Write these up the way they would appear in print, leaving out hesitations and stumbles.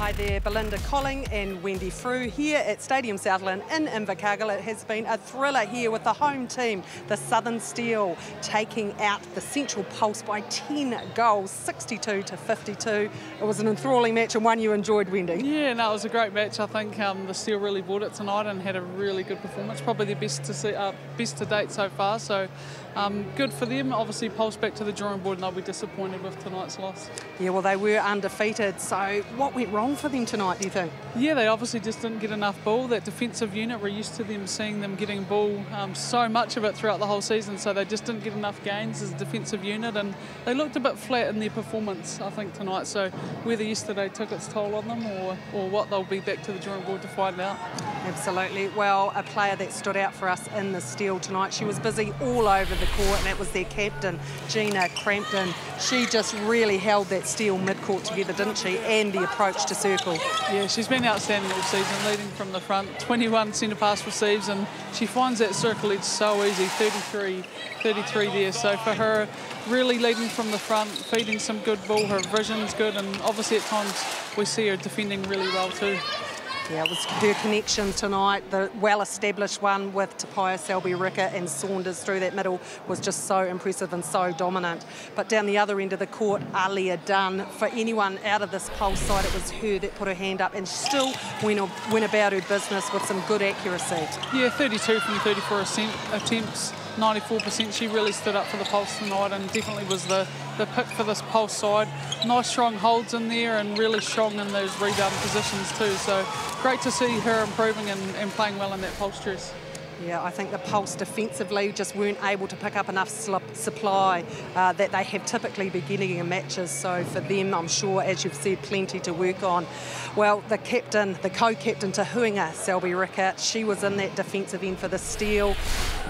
Hi there, Belinda Colling and Wendy Frew here at Stadium Southland in Invercargill. It has been a thriller here with the home team, the Southern Steel, taking out the Central Pulse by 10 goals, 62 to 52. It was an enthralling match and one you enjoyed, Wendy. Yeah, no, it was a great match. I think the Steel really brought it tonight and had a really good performance, probably their best to date so far. So good for them. Obviously, Pulse back to the drawing board and they'll be disappointed with tonight's loss. Yeah, well, they were undefeated. So what went wrong for them tonight, do you think? Yeah, they obviously just didn't get enough ball. That defensive unit, we're used to them seeing them getting ball so much of it throughout the whole season, so they just didn't get enough gains as a defensive unit, and they looked a bit flat in their performance, I think, tonight. So whether yesterday took its toll on them or what, they'll be back to the drawing board to find out. Absolutely. Well, a player that stood out for us in the Steel tonight, she was busy all over the court, and that was their captain, Gina Crampton. She just really held that Steel mid-court together, didn't she, and the approach to circle. Yeah, she's been outstanding all season, leading from the front, 21 centre pass receives, and she finds that circle edge so easy, 33 there. So for her, really leading from the front, feeding some good ball, her vision's good, and obviously at times we see her defending really well too. Yeah, it was her connection tonight, the well-established one with Tapia, Selby, Ricker and Saunders through that middle was just so impressive and so dominant. But down the other end of the court, Alia Dunn, for anyone out of this Pulse side, it was her that put her hand up and still went about her business with some good accuracy. Yeah, 32 from 34 attempts. 94%. She really stood up for the Pulse tonight and definitely was the pick for this Pulse side. Nice strong holds in there and really strong in those rebound positions too. So great to see her improving and playing well in that Pulse dress. Yeah, I think the Pulse defensively just weren't able to pick up enough supply that they have typically beginning in matches. So for them, I'm sure, as you've said, plenty to work on. Well, the captain, the co-captain to Huinga, Selby Ricker, she was in that defensive end for the Steel.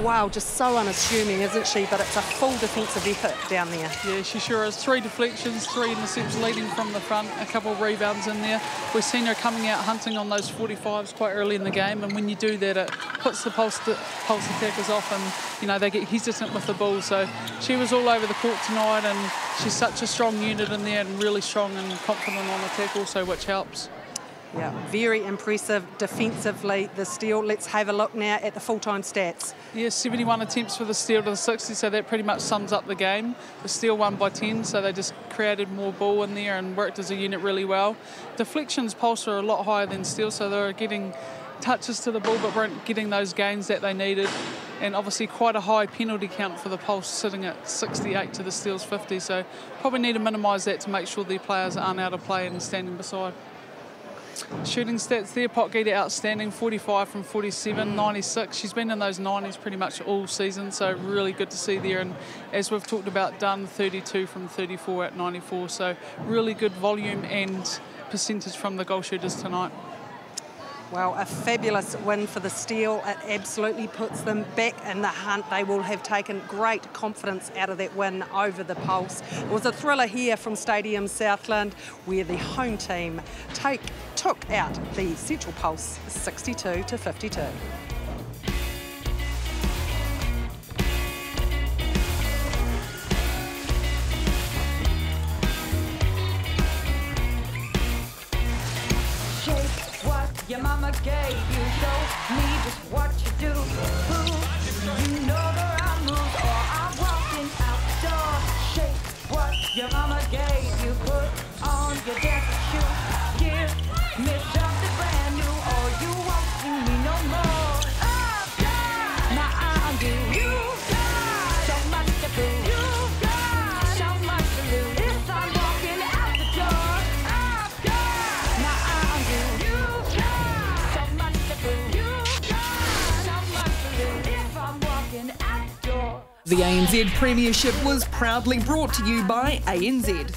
Wow, just so unassuming, isn't she? But it's a full defensive effort down there. Yeah, she sure is. 3 deflections, 3 intercepts leading from the front, a couple of rebounds in there. We've seen her coming out hunting on those 45s quite early in the game, and when you do that, it puts the Pulse attackers off, and you know they get hesitant with the ball. So she was all over the court tonight, and she's such a strong unit in there and really strong and confident on attack also, which helps. Yeah, very impressive defensively, the Steel. Let's have a look now at the full-time stats. Yeah, 71 attempts for the Steel to the 60, so that pretty much sums up the game. The Steel won by 10, so they just created more ball in there and worked as a unit really well. Deflections, Pulse are a lot higher than Steel, so they were getting touches to the ball but weren't getting those gains that they needed. And obviously quite a high penalty count for the Pulse, sitting at 68 to the Steel's 50, so probably need to minimise that to make sure their players aren't out of play and standing beside. Shooting stats there, Potgieter outstanding, 45 from 47, 96. She's been in those 90s pretty much all season, so really good to see there. And as we've talked about, Dunn, 32 from 34 at 94. So really good volume and percentage from the goal shooters tonight. Well, a fabulous win for the Steel. It absolutely puts them back in the hunt. They will have taken great confidence out of that win over the Pulse. It was a thriller here from Stadium Southland, where the home team took out the Central Pulse 62 to 52. Your mama gave you, show me just what you do. You know the right moves, or I'm walking out the door. Shake what your mama gave you, put on your dancing shoes. Give me something brand new, or you won't see me no more. I've got my undo. You've got so much to prove. You've got so much to lose. If I'm walking out the door, I've got my undo. The ANZ Premiership was proudly brought to you by ANZ.